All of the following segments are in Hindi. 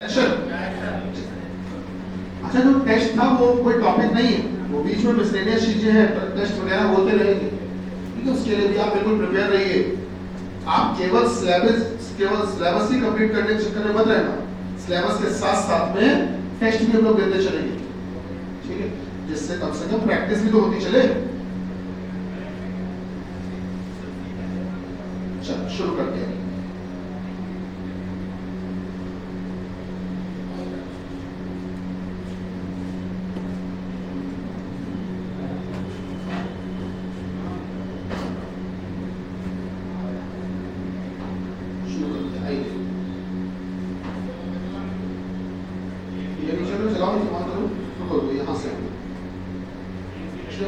अच्छा, जो टेस्ट था वो कोई टॉपिक नहीं है, वो बीच में मिसलेनियस चीजें हैं, टेस्ट वगैरह होते रहेंगे। ठीक है, उसके लिए भी आप बिल्कुल प्रिपेयर रहिए। आप केवल सिलेबस ही कंप्लीट करने के चक्कर में मत रहना, सिलेबस के साथ साथ में टेस्ट भी हम लोग देते चलेंगे। ठीक है, जिससे कम से कम प्रैक्टिस भी तो होती चले। चलो शुरू करते हैं।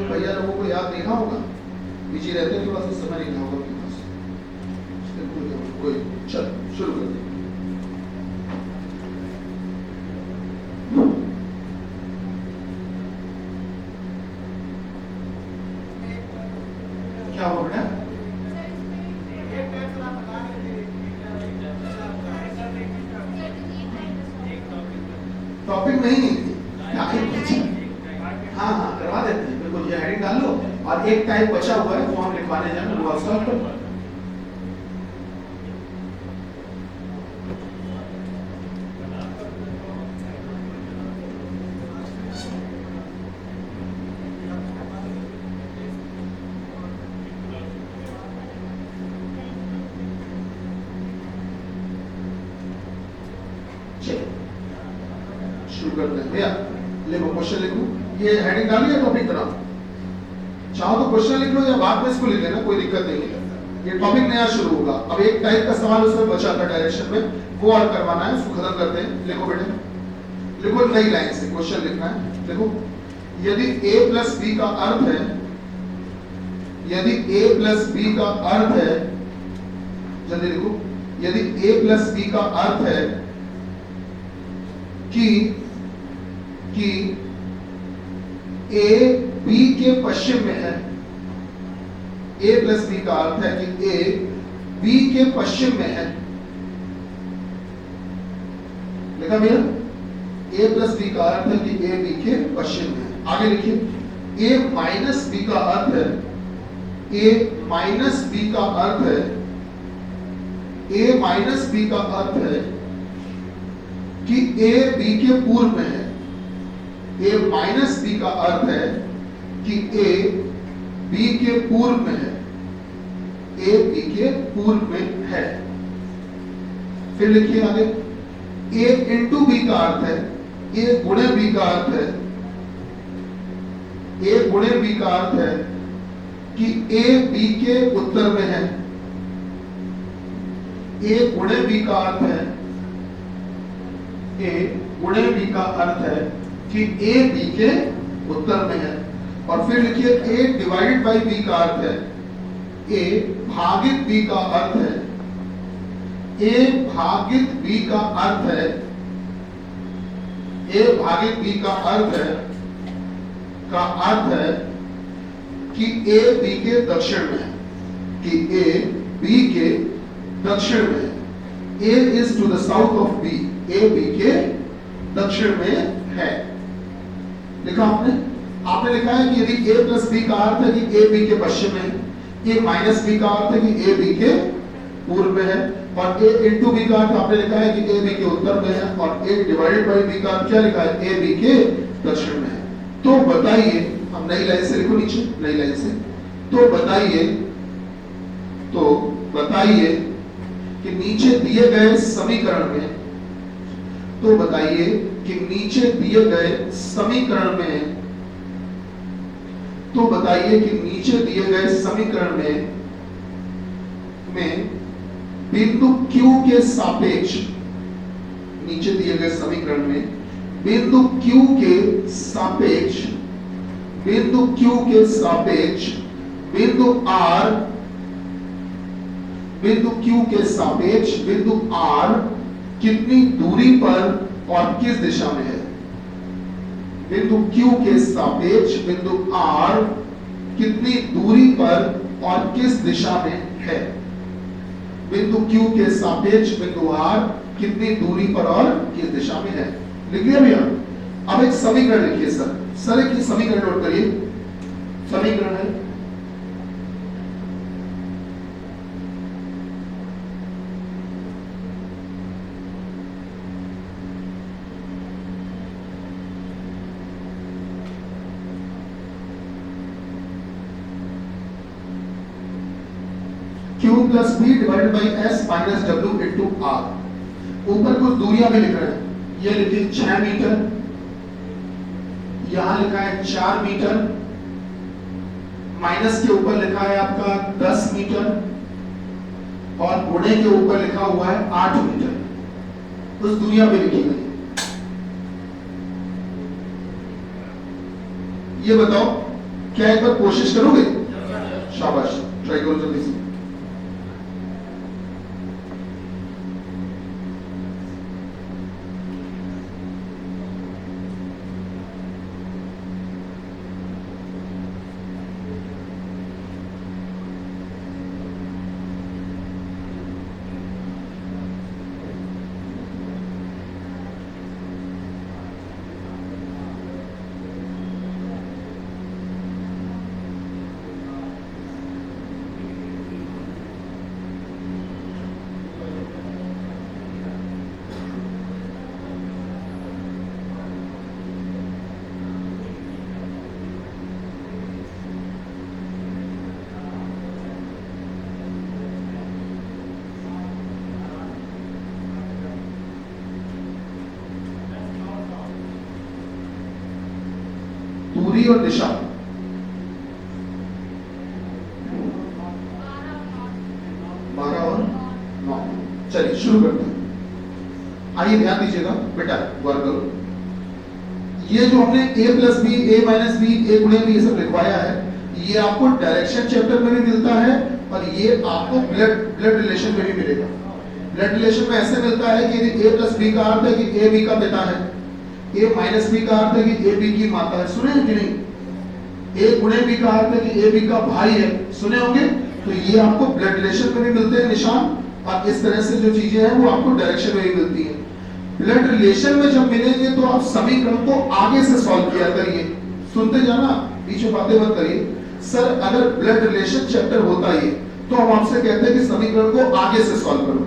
भैया लोगों को याद देखा होगा, बिजी रहते हैं, थोड़ा सा समय नहीं था होगा उनके पास। कोई चल शुरू करते हैं। क्या हो बेटा? टॉपिक नहीं हाँ हाँ करवा देते हैं, बिल्कुल। ये हेडिंग डाल लो और एक टाइप बचा हुआ है वो हम लिखवाने जाएंगे व्हाट्सएप पर। शुरू करते हैं भैया। लिखो, क्वेश्चन लिखो। ये हेडिंग डालिए, टॉपिक बनाओ। चाहो तो क्वेश्चन लिख लो या बाद में इसको लिख लेना, कोई दिक्कत नहीं है। ये टॉपिक नया शुरू होगा। अब एक टाइप का सवाल उसमें बचा था डायरेक्शन में, वो और करवाना है, उसको खत्म करते हैं। लिखो बेटे, लिखो नई लाइन से क्वेश्चन लिखना है। देखो, यदि a प्लस बी का अर्थ है, यदि a प्लस बी का अर्थ है, जल्दी लिखो, यदि a प्लस बी का अर्थ है कि A B के पश्चिम में है, A प्लस बी का अर्थ है कि A B के पश्चिम में है। लिखा भैया? A प्लस बी का अर्थ है कि A B के पश्चिम में है। आगे लिखिए, A माइनस बी का अर्थ है, A माइनस बी का अर्थ है, A माइनस बी का अर्थ है कि A B के पूर्व में है। A माइनस बी का अर्थ है कि A B के पूर्व में है, A B के पूर्व में है। फिर लिखिए आगे, A इंटू बी का अर्थ है, A गुणे बी का अर्थ है, A गुणे बी का अर्थ है कि A B के उत्तर में है। A गुणे बी का अर्थ है, A गुणे बी का अर्थ है कि A B के उत्तर में है। और फिर लिखिए, A डिवाइडेड बाई B का अर्थ है, A भागित B का अर्थ है, A भागित B का अर्थ है, A भागित B का अर्थ है कि A B के दक्षिण में है, कि A B के दक्षिण में है। A is to the south of B, A B के दक्षिण में है। लिखा आपने लिखा है कि यदि A प्लस बी का अर्थ है कि A B के पश्चिम में है, A माइनस बी का अर्थ है कि A B के पूर्व में है, और A इंटू बी का अर्थ आपने लिखा है कि A B के उत्तर में है, और A डिवाइडेड बाई बी का अर्थ क्या लिखा है? A B के दक्षिण में है। तो बताइए, हम नई लाइन से लिखो नीचे, नई लाइन से। तो बताइए कि नीचे दिए गए समीकरण में, तो बताइए कि नीचे दिए गए समीकरण में बिंदु Q के सापेक्ष, नीचे दिए गए समीकरण में बिंदु Q के सापेक्ष बिंदु R कितनी दूरी पर और किस दिशा में है? बिंदु Q के सापेक्ष बिंदु R कितनी दूरी पर और किस दिशा में है? बिंदु Q के सापेक्ष बिंदु R कितनी दूरी पर और किस दिशा में है। लिख लिया भैया। अब एक समीकरण लिखिए सर एक समीकरण नोट करिए। समीकरण है Q plus B divided by S minus W into R. ऊपर कुछ दूरियां भी लिख रहे हैं, ये लिखिए 6 मीटर, यहां लिखा है 4 मीटर, माइनस के ऊपर लिखा है आपका 10 मीटर और गुणे के ऊपर लिखा हुआ है 8 मीटर। कुछ दूरियां भी लिखी गई। ये बताओ क्या एक बार कोशिश करोगे? शाबाश, ट्राई करो जल्दी से। दूरी और दिशा, बारह और 9। चलिए शुरू करते हैं। आइए ध्यान दीजिएगा बेटा, गौर करो। ये जो हमने a plus B, a minus B, a गुणे बी, ये सब लिखवाया है, ये आपको डायरेक्शन चैप्टर में भी मिलता है और ये आपको ब्लड रिलेशन में भी मिलेगा। ब्लड रिलेशन में ऐसे मिलता है कि यदि a प्लस बी का अर्थ है कि a b का पिता है, a माइनस बी का अर्थ है कि a b की माता है। सुने कि नहीं? a गुणे b का अर्थ है कि a b का भाई है। सुने होंगे? तो ये आपको ब्लड रिलेशन में भी मिलते हैं निशान, और इस तरह से जो चीजें हैं वो आपको डायरेक्शन में भी मिलती हैं। ब्लड रिलेशन में जब मिलेंगे तो आप समीकरण को आगे से सॉल्व किया करिए। सुनते जाना, बीच में बातें मत करिए। सर अगर ब्लड रिलेशन चैप्टर होता है तो हम आपसे कहते हैं कि समीकरण को आगे से सॉल्व करो,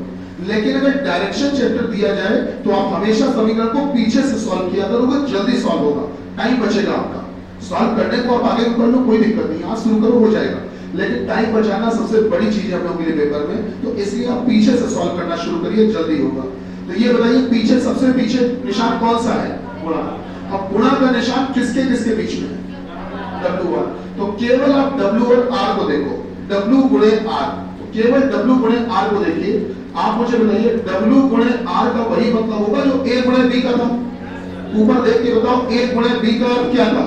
लेकिन अगर डायरेक्शन चैप्टर दिया जाए तो आप हमेशा समीकरण को पीछे से सॉल्व किया करोगे, जल्दी सॉल्व होगा, टाइम बचेगा आपका। सॉल्व करने को आप आगे कर लो, कोई दिक्कत नहीं, यहाँ शुरू करो हो जाएगा, लेकिन टाइम बचाना सबसे बड़ी चीज है हम लोगों के लिए पेपर में, तो इसलिए आप पीछे से सॉल्व करना शुरू करिए, जल्दी होगा। तो ये बताइए पीछे सबसे पीछे निशान कौन सा है? गुणा। अब गुणा का निशान किसके किसके बीच में है? W और। तो केवल आप W और R को देखो, W गुणे R, तो केवल W गुणे R को देखिए। आप मुझे बताइए W गुणे R का वही मतलब होगा जो A गुणे B का था। ऊपर देख के बताओ A गुणे B का अर्थ क्या था?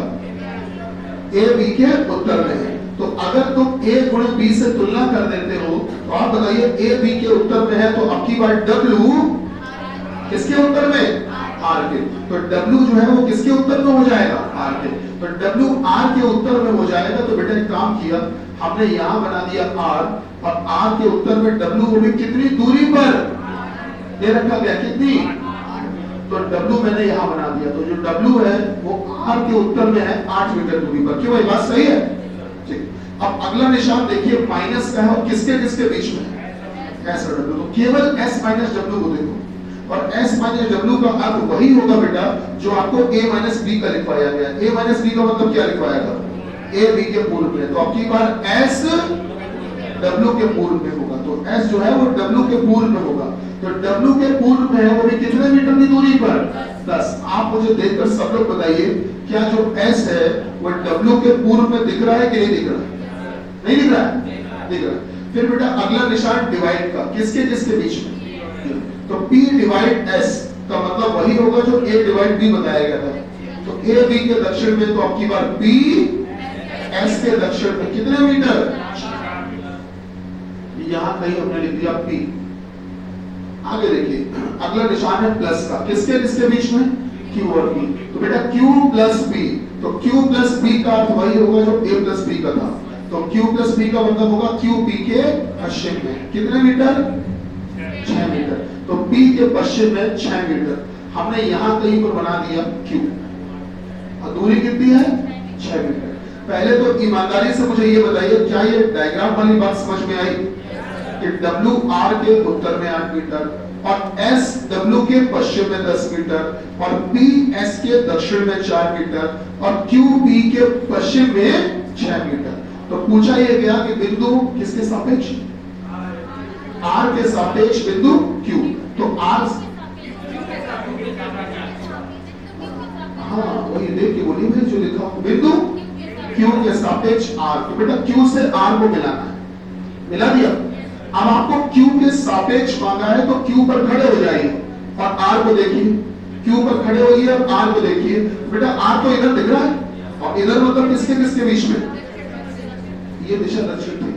A B के उत्तर में है। तो अगर तुम A गुणे B से तुलना कर देते हो तो आप बताइए A B के उत्तर में है, तो अब की बार W किसके उत्तर में? R के। तो W जो है वो किसके उत्तर में हो जाएगा? R के। तो W R के उत्तर में हो जाएगा। तो बेटा एक काम किया हमने यहाँ बना दिया R, और R के उत्तर में W वो भी कितनी दूरी पर दे रखा गया? कितनी? तो W मैंने यहाँ बना दिया, तो जो W है वो R के उत्तर में है 8 मीटर दूरी पर। क्यों भाई बात सही है? ठीक। अब अगला निशान देखिए माइनस का है, और किसके किसके बीच में? S और W। तो केवल S माइनस W को देखो, और S माइनस W का अर्थ वही होगा बेटा जो आपको A माइनस B का लिखवाया गया। A माइनस B का मतलब क्या लिखवाया था? A B के पूर्व में। तो अब की बार S W के पूर्व में होगा, तो S जो है वो W के पूर्व में होगा। तो W के पूर्व में है वो भी कितने मीटर की दूरी पर? 10। आप मुझे देखकर सब लोग बताइए क्या जो S है वो W के पूर्व में दिख रहा है कि नहीं दिख रहा? नहीं दिख रहा है? दिख रहा है। फिर बेटा अगला निशान डिवाइड का, किसके किसके बीच में? तो P डिवाइड S का मतलब वही होगा जो A डिवाइड B बताया गया था। तो A B के दक्षिण में, तो आपकी बार P S के दक्षिण में कितने मीटर? यहां कहीं हमने लिख दिया P। आगे देखिए अगला निशान है प्लस का, किसके किसके बीच में? Q और P। तो बेटा Q प्लस P, तो Q प्लस P का अर्थ वही होगा जो A प्लस B का था। तो Q प्लस P का मतलब होगा Q P के पश्चिम में। कितने मीटर? 6 मीटर। तो P बी के पश्चिम में 6 मीटर। हमने यहां कहीं पर बना दिया क्यू, और दूरी कितनी है 6 मीटर। पहले तो ईमानदारी से मुझे ये बताइए, क्या ये डायग्राम वाली बात समझ में आई कि डब्ल्यू आर के उत्तर में 8 मीटर और एस डब्ल्यू के पश्चिम में 10 मीटर और पी एस के दक्षिण में 4 मीटर और क्यू बी के पश्चिम में 6 मीटर। तो पूछा यह गया कि बिंदु किसके सापेक्ष, आर के सापेक्ष बिंदु क्यू। तो आर, हाँ वही देख के बोली भाई जो लिखा हो, बिंदु क्यू के सापेक्ष आर। तो बेटा क्यू से आर को मिलाना है, मिला दिया। अब आपको क्यू के सापेक्ष मांगा है तो क्यू पर खड़े हो जाइए और आर को देखिए, क्यू पर खड़े होइए और आर को देखिए। बेटा आर तो इधर दिख रहा है और इधर मतलब किसके किसके बीच में, ये दिशा दक्षिण थी,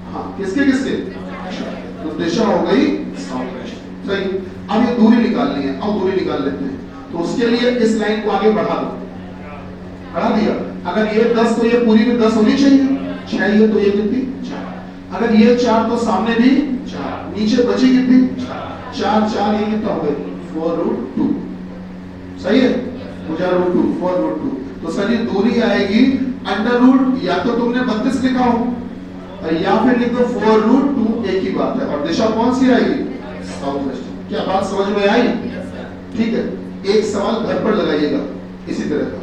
हाँ किसके किसके, तो दिशा हो गई सापेक्ष, सही। अब ये दूरी निकालनी है, अब दूरी निकाल लेते हैं। तो उसके लिए इस लाइन को आगे बढ़ा दो, बढ़ा दिया। अगर ये 10 तो ये पूरी में 10 होनी चाहिए, 6 ये तो ये कितनी 4। अगर ये 4 तो सामने भी 4, नीचे बची कितनी 4, 4 ये कितना हो गई 4√2, सही है, 4√2 4√2। तो सर ये दूरी आएगी अंडर रूट, या तो तुमने 32 लिखा हो या फिर लिख दो 4√2, एक ही बात है। और दिशा कौन सी आएगी साउथ वेस्ट। क्या बात समझ में आई, ठीक है। एक सवाल घर पर लगाइएगा इसी तरह का,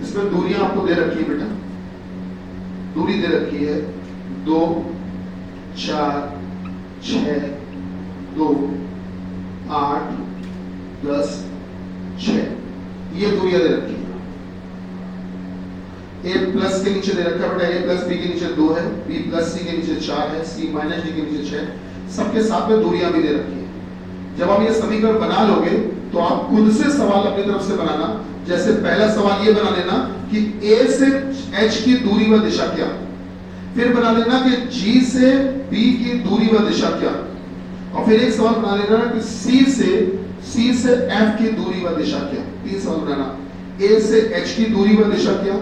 इसमें दूरियां आपको दे रखी है बेटा, दूरी दे रखी है 2 4 6 2 8 10 6, ये दूरियां दे रखी है। ए प्लस के नीचे दे रखा है बेटा, ए प्लस बी के नीचे 2 है, बी प्लस सी के नीचे 4 है, सी माइनस डी के नीचे 6, सबके साथ में दूरियां भी दे रखी है। जब आप ये समीकरण बना लोगे तो आप खुद से सवाल अपनी तरफ से बनाना। जैसे पहला सवाल ये बना लेना कि ए से एच की दूरी व दिशा क्या, फिर बना लेना कि जी से बी की दूरी व दिशा क्या, और फिर एक सवाल बना लेना कि सी से एफ की दूरी व दिशा क्या। 3 सवाल बनाना, ए से एच की दूरी व दिशा क्या,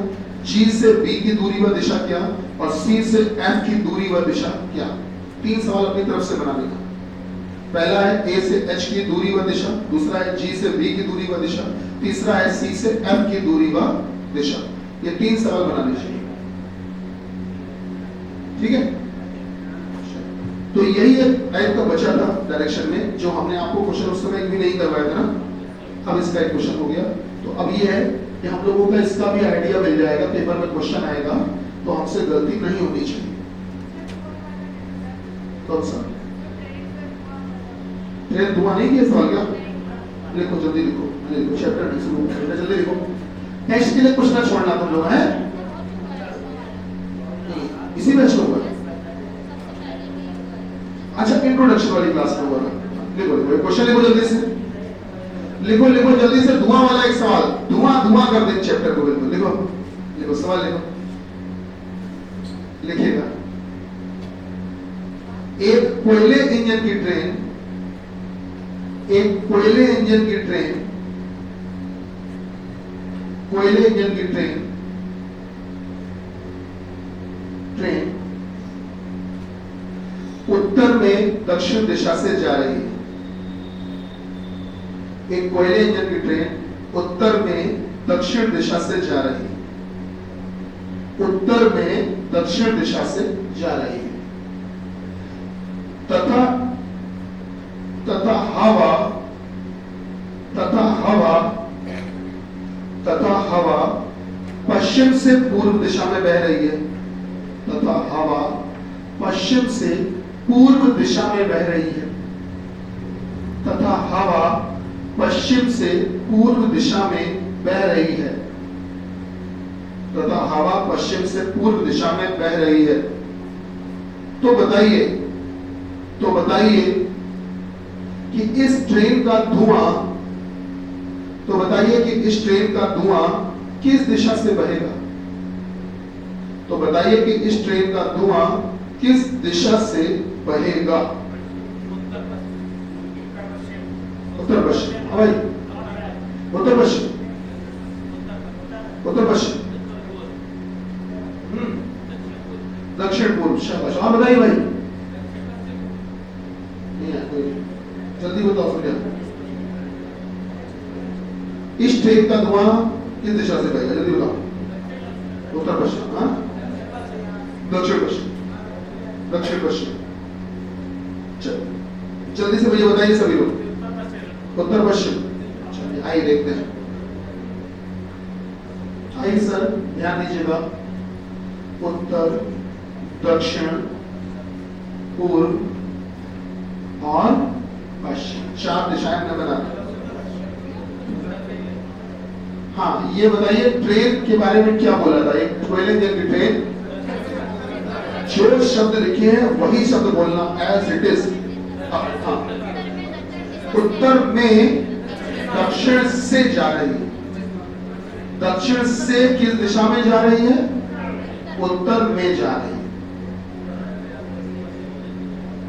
जी से बी की दूरी व दिशा क्या, और सी से एफ की दूरी व दिशा क्या। 3 सवाल अपनी तरफ से बना लेना। पहला है ए से एच की दूरी व दिशा, दूसरा है जी से बी की दूरी व दिशा, तीसरा है सी से एफ की दूरी व दिशा। ये 3 सवाल बना लीजिए, ठीक है। तो यही एक टाइप का बचा था डायरेक्शन में, जो हमने आपको क्वेश्चन उस समय भी नहीं करवाया था ना, अब इसका एक क्वेश्चन हो गया। तो अब ये है कि हम लोगों का इसका भी आइडिया मिल जाएगा, पेपर में क्वेश्चन आएगा तो हमसे गलती नहीं होनी चाहिए। कौन सा ट्रेन धुआं नहीं किया सवाल क्या, लिखो जल्दी लिखो, लिखो चैप्टर नहीं शुरू, जल्दी लिखो। टेस्ट के लिए कुछ ना छोड़ना तुम लोग, है इसी में होगा। अच्छा इंट्रोडक्शन वाली क्लास में होगा, लिखो लिखो क्वेश्चन लिखो जल्दी से, लिखो लिखो जल्दी से। धुआं वाला एक सवाल, धुआं धुआं कर दे चैप्टर को, बिल्कुल लिखो लिखो सवाल लिखो, लिखिएगा। एक कोयले इंजन की ट्रेन, एक कोयले इंजन की ट्रेन, कोयले इंजन की ट्रेन उत्तर में दक्षिण दिशा से जा रही है। एक कोयले इंजन की ट्रेन उत्तर में दक्षिण दिशा से जा रही है, उत्तर में दक्षिण दिशा से जा रही है, तथा तथा हवा तथा हवा तथा हवा पश्चिम से पूर्व दिशा में बह रही है, तथा हवा पश्चिम से पूर्व दिशा में बह रही है, तथा हवा पश्चिम से पूर्व दिशा में बह रही है, तथा हवा पश्चिम से पूर्व दिशा में बह रही है। तो बताइए कि इस ट्रेन का धुआं, तो बताइए कि इस ट्रेन का धुआं किस दिशा से बहेगा। तो बताइए कि इस ट्रेन का धुआं किस दिशा से बहेगा? उत्तर पश्चिम। भाई उत्तर पश्चिम, उत्तर पश्चिम, दक्षिण पूर्व। शाबाश। हाँ बताइए भाई। नहीं है कोई, जल्दी बताओ फिर। इस ट्रेन का धुआं किस दिशा से बहेगा? जल्दी बताओ। उत्तर पश्चिम। हाँ दक्षिण पश्चिम, दक्षिण पश्चिम। जल्दी से भैया बताइए सभी लोग। उत्तर पश्चिम। चलिए आइए देखते हैं। आइए सर ध्यान दीजिएगा। उत्तर, दक्षिण, पूर्व और पश्चिम, 4 दिशाएं हमने बना। हाँ ये बताइए ट्रेन के बारे में क्या बोला था? एक ट्वेलिंग की ट्रेन, जो शब्द लिखे हैं वही शब्द बोलना एज इट इज। हाँ उत्तर में दक्षिण से जा रही है। दक्षिण से किस दिशा में जा रही है? उत्तर में जा रही है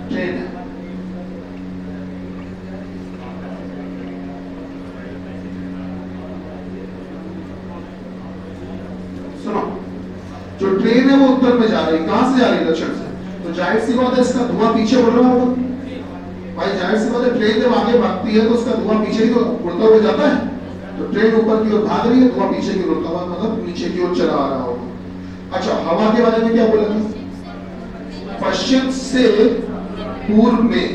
ट्रेन है। सुनो, जो ट्रेन है वो उत्तर में जा रही है। कहां से जा रही है? दक्षिण से। तो जाहिर सी बात है इसका धुआं पीछे बढ़ रहा होगा भाई। जाहिर सी बात है ट्रेन जब आगे भागती है तो उसका धुआं पीछे ही तो उड़ता हुआ जाता है। तो ट्रेन ऊपर की ओर भाग रही है, धुआं पीछे की ओर उड़ता हुआ मतलब नीचे की ओर चला आ रहा होगा। अच्छा हवा के बारे में क्या बोला था? पश्चिम से पूर्व में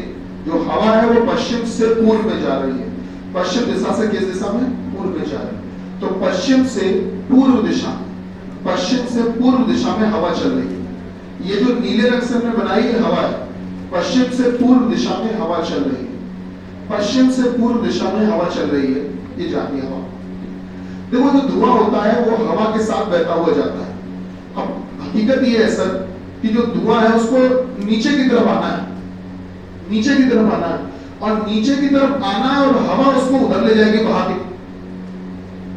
जो हवा है वो पश्चिम से पूर्व में जा रही है। पश्चिम दिशा से किस दिशा में? पूर्व में जा रही है। तो पश्चिम से पूर्व दिशा, पश्चिम से पूर्व दिशा में हवा चल रही है। ये जो नीले रंग से हमने बनाई है हवा है, पश्चिम से पूर्व दिशा में हवा चल रही है। पश्चिम से पूर्व दिशा में हवा चल रही है, ये जाती है हवा। देखो जो धुआं होता है वो हवा के साथ बहता हुआ जाता है। अब हकीकत ये है सर कि जो धुआं है उसको नीचे की तरफ आना है, नीचे की तरफ आना है, और नीचे की तरफ आना है और हवा उसको उधर ले जाएगी बहा के।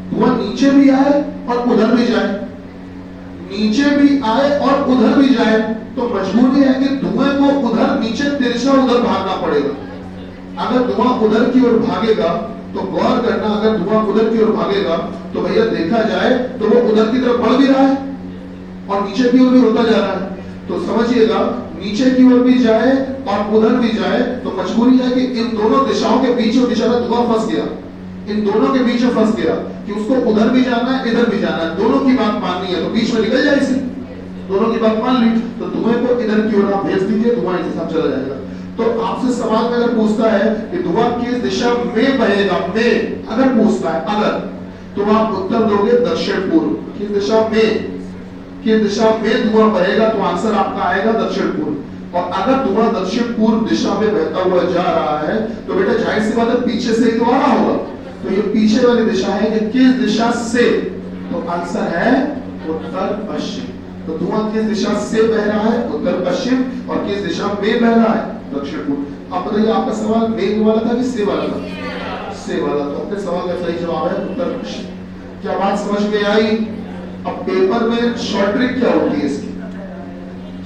धुआं नीचे भी आए और उधर भी जाए, नीचे भी आए और उधर भी जाए, तो मजबूरी है कि धुएं को उधर नीचे तिरछा उधर भागना पड़ेगा। अगर धुआं उधर की ओर भागेगा तो गौर करना, अगर धुआं उधर की ओर भागेगा तो भैया देखा जाए तो वो उधर की तरफ बढ़ भी रहा है और नीचे की ओर भी होता जा रहा है। तो समझिएगा नीचे की ओर भी जाए और उधर भी जाए तो मजबूरी है कि इन दोनों दिशाओं के बीच में बेचारा धुआं फंस गया, इन दोनों के बीच में फंस गया कि उसको उधर भी जाना है इधर भी जाना है, दोनों की बात माननी है तो बीच में निकल जाए इसे। दोनों की बात मान ली तो धुएं को इधर की ओर आप भेज दीजिए, धुआं इस हिसाब चला जाएगा। तो आपसे सवाल में अगर पूछता है कि धुआं किस दिशा में बहेगा, में अगर पूछता है अगर, तो आप उत्तर दोगे दक्षिण पूर्व। किस दिशा में, किस दिशा में धुआं बहेगा, तो आंसर आपका आएगा दक्षिण पूर्व। और अगर धुआं दक्षिण पूर्व दिशा में बहता हुआ जा रहा है तो बेटा जाहिर सी बात है पीछे से ही तो आ रहा होगा। तो ये पीछे वाली दिशा है कि किस दिशा से, तो आंसर है उत्तर पश्चिम। तो धुआं किस दिशा से बह रहा है? उत्तर पश्चिम। और किस दिशा में बह रहा है? दक्षिण पूर्व। अब बताइए आपका सवाल में वाला था कि से वाला था? से वाला। तो अपने सवाल का सही जवाब है उत्तर पश्चिम। क्या बात समझ में आई? अब पेपर में शॉर्ट ट्रिक क्या होती है इसकी?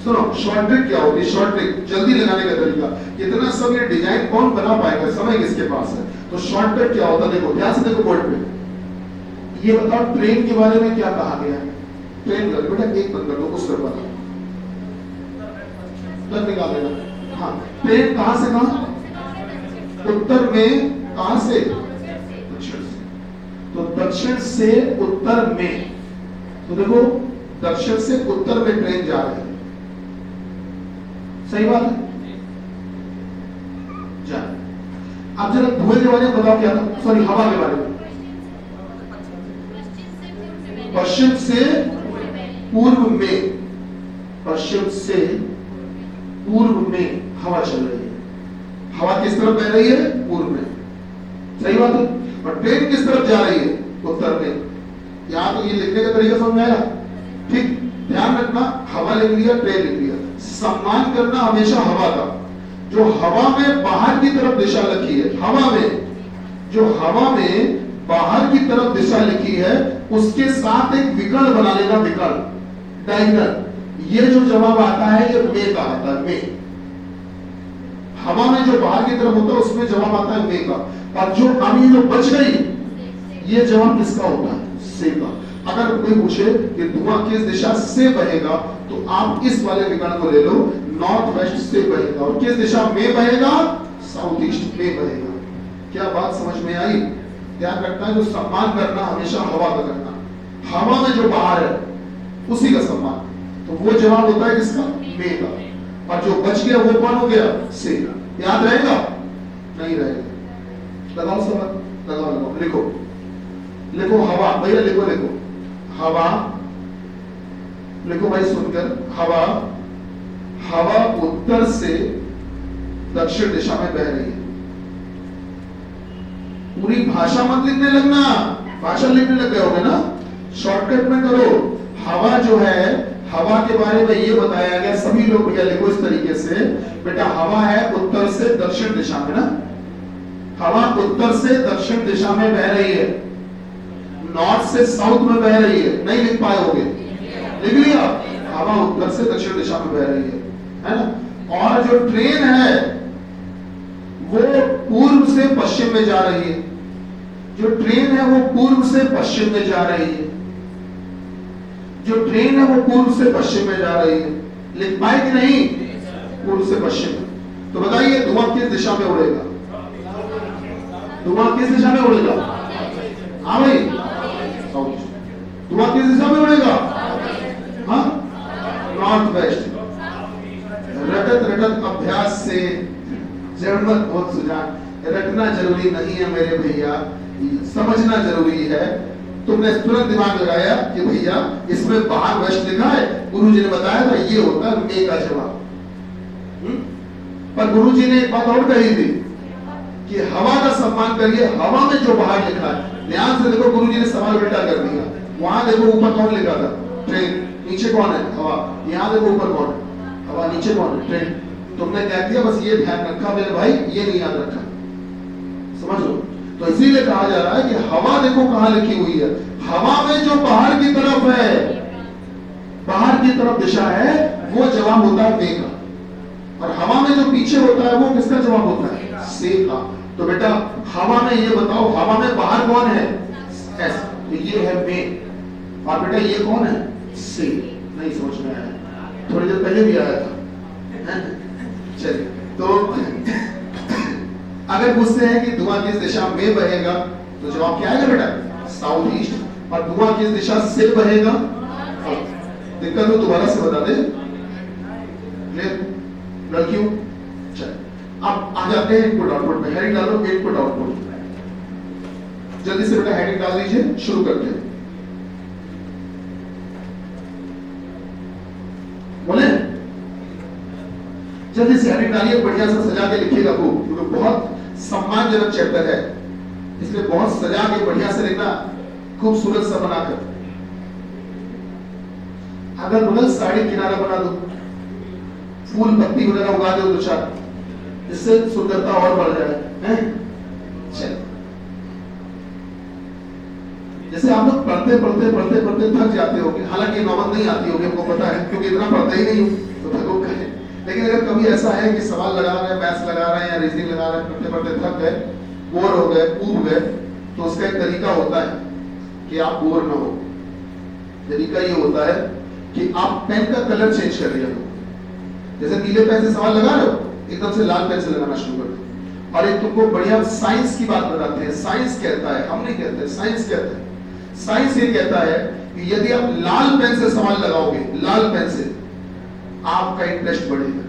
सुनो शॉर्ट ट्रिक क्या होती है? शॉर्ट ट्रिक जल्दी लगाने का तरीका। इतना सब ये डिजाइन कौन बना पाएगा, समय किसके पास है? तो शॉर्ट ट्रिक क्या होता है? देखो ध्यान से देखो बोर्ड पे। ये बताओ ट्रेन के बारे में क्या कहा गया है? ट्रेन का बेटा एक बंद कर दो, उस तरफ वाला तब निकाल देना। हाँ ट्रेन कहां से कहां? उत्तर में। कहां से? दक्षिण से। तो दक्षिण से उत्तर में। तो देखो दक्षिण से उत्तर में ट्रेन जा रही है, सही बात है? जा। अब जरा धुएं के बारे में बताओ क्या था, सॉरी हवा के बारे में। पश्चिम से पूर्व में, पश्चिम से पूर्व में हवा चल रही है। हवा किस तरफ बह रही है? पूर्व में, सही बात है। और ट्रेन किस तरफ जा रही है? उत्तर में। यहां तो ये लिखने का तरीका समझ में आया? ठीक, ध्यान रखना, हवा लिख लिया, ट्रेन लिख लिया। सम्मान करना हमेशा हवा का। जो हवा में बाहर की तरफ दिशा लिखी है, हवा में, जो हवा में बाहर की तरफ दिशा लिखी है उसके साथ एक विकर्ण बना लेना। विकर्ण, डायगोनल। ये जो जवाब आता है ये मे का आता है, मे। हवा में जो बाहर की तरफ होता है उसमें जवाब आता है मे का, और जो अभी जो बच गई ये जवाब किसका होता है, से का। अगर कोई पूछे कि धुआं किस दिशा से बहेगा तो आप इस वाले विकर्ण को ले लो, नॉर्थ वेस्ट से बहेगा, और किस दिशा में बहेगा, साउथ ईस्ट में बहेगा। क्या बात समझ में आई? ध्यान रखना है, जो सम्मान करना हमेशा हवा का करना, हवा में जो बाहर है उसी का सम्मान। तो वो जवाब होता है किसका, में का, और जो बच गया वो कौन हो गया, से। याद रहेगा? नहीं रहेगा। लगाओ सवाल, लगाओ लगाओ, लिखो लिखो हवा, भैया लिखो लिखो हवा, लिखो भाई सुनकर, हवा, हवा उत्तर से दक्षिण दिशा में बह रही है। पूरी भाषा मत लिखने लगना, भाषा लिखने लग गए होगे ना, शॉर्टकट में करो। हवा जो है, हवा के बारे में ये बताया गया, सभी लोग भैया लिखो इस तरीके से, बेटा हवा है उत्तर से दक्षिण दिशा में ना, हवा उत्तर से दक्षिण दिशा में बह रही है, नॉर्थ से साउथ में बह रही है। नहीं लिख पाए होगे, लिख लिया, हवा उत्तर से दक्षिण दिशा में बह रही है ना। और जो ट्रेन है वो पूर्व से पश्चिम में जा रही है, जो ट्रेन है वो पूर्व से पश्चिम में जा रही है, जो ट्रेन है वो पूर्व से पश्चिम में जा रही है। लिख पाए कि नहीं? पूर्व से पश्चिम। तो बताइए धुआं किस दिशा में उड़ेगा, धुआं किस दिशा में उड़ेगा? हाँ भाई, धुआं किस दिशा में उड़ेगा? हाँ, नॉर्थ वेस्ट। रटत रटत अभ्यास से जड़मत बहुत सुजान, रटना जरूरी नहीं है मेरे भैया, समझना जरूरी है। तुमने तुरंत दिमाग लगाया कि भैया इसमें बाहर वेस्ट लिखा है, गुरुजी ने बताया था ये होता है मे का जवाब। पर गुरुजी ने एक बात और कही थी कि हवा का सम्मान करिए, हवा में जो बाहर लिखा है। ध्यान से देखो, गुरुजी ने सवाल उल्टा कर दिया। वहां देखो ऊपर कौन लिखा था, ट्रेन, नीचे कौन है, हवा। यहाँ देखो ऊपर कौन है, हवा, नीचे कौन है, ट्रेन। तुमने क्या किया, बस ये ध्यान रखा मेरे भाई, ये नहीं याद रखा, समझ लो। तो इसीलिए कहा जा रहा है कि हवा देखो कहां लिखी हुई है, हवा में जो बाहर की तरफ है, बाहर की तरफ दिशा है, वो जवाब होता है मे का, और हवा में जो पीछे होता है वो किसका जवाब होता है, से का। तो बेटा हवा में ये बताओ, हवा में बाहर कौन है, एस, तो ये है मे, और बेटा ये कौन है, से। नहीं समझ में आया? थोड़ी देर पहले भी आया था। चलिए, तो अगर पूछते हैं कि धुआं किस दिशा में बहेगा तो जवाब क्या आएगा बेटा, साउथ ईस्ट। और धुआं किस दिशा से बहेगा, दिक्कत हो दोबारा से बता दे लड़कियों। चल अब आ जाते हैं इनपुट आउटपुट में। हेडिंग डालो, इनपुट आउटपुट, जल्दी से बेटा हेडिंग डाल दीजिए, शुरू करते हैं। बोले जल्दी से हेडिंग डालिए, बढ़िया से सजा के लिखिएगा बुक, क्योंकि बहुत सम्मानजनक चैप्टर है, इसलिए बहुत सजा के बढ़िया से लिखना, खूबसूरत सा बनाकर। अगर बगल साड़ी किनारा बना दो, फूल पत्ती वगैरह उगा दो दो चार, इससे सुंदरता और बढ़ जाए। चल, जैसे आप लोग पढ़ते पढ़ते पढ़ते पढ़ते थक जाते होंगे, हालांकि नौबत नहीं आती होगी, हमको पता है, क्योंकि इतना पढ़ते ही नहीं तो थको कहे। लेकिन अगर कभी ऐसा है कि सवाल लगा रहे हैं, मैथ्स लगा रहे हैं या रीजनिंग लगा रहे हैं, पढ़ते पढ़ते थक गए, बोर हो गए, ऊब गए, तो उसका एक तरीका होता है कि आप बोर ना हो। तरीका ये होता है कि आप पेन का कलर चेंज कर लिया करो। जैसे नीले पेन से सवाल लगा रहे हो, एकदम से लाल पेन से लगाना शुरू कर दो। और एक तुमको बढ़िया साइंस की बात बताते हैं। साइंस कहता है, हम नहीं कहते, साइंस कहता है। साइंस ये कहता है कि यदि आप लाल पेन से सवाल लगाओगे, लाल पेन से, आपका इंटरेस्ट बढ़ेगा,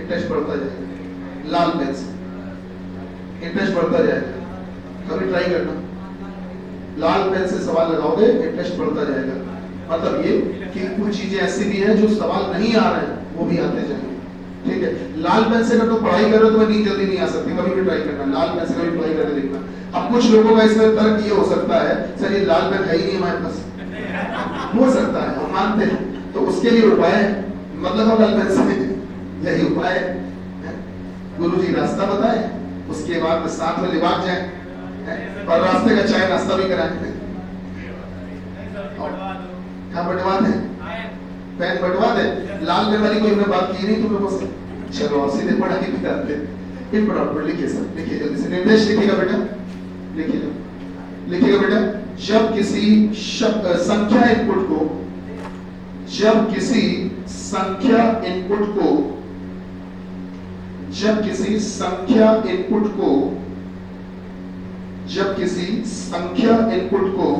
इंटरेस्ट बढ़ता जाएगा। लाल पेन से इंटरेस्ट बढ़ता जाएगा। कभी ट्राई करना, लाल पेन से सवाल लगाओगे, इंटरेस्ट बढ़ता जाएगा। मतलब ये कि कुछ चीजें ऐसी भी हैं जो सवाल नहीं आ रहे हैं, वो भी आते जाएंगे। ठीक है, लाल पेन से अगर तुम पढ़ाई करो तो नींद जल्दी नहीं आ सकती, कभी भी ट्राई करना, लाल पेन से कभी पढ़ाई करके देखना। अब कुछ लोगों का इसमें तर्क ये हो सकता है, सर ये लाल पेन है ही नहीं हमारे पास, हो सकता है, हम मानते हैं, तो उसके लिए उपाय है, मतलब हम लाल पेन से यही उपाय है, गुरुजी रास्ता बताए, उसके बाद साथ में लिबाग जाए और रास्ते का चाय नाश्ता भी कराए। हाँ बंटवा दे, पेन बंटवा दे। लाल पेन वाली कोई हमने बात की नहीं तुम लोगों से। चलो आप सीधे पढ़ाई भी करते। इम्पोर्टेंट लिखिए सर, लिखिए जल्दी से, निर्देश लिखिएगा बेटा, लिखिएगा लिखिएगा बेटा। जब किसी संख्या इनपुट को, जब किसी संख्या इनपुट को, जब किसी संख्या इनपुट को, जब किसी संख्या इनपुट को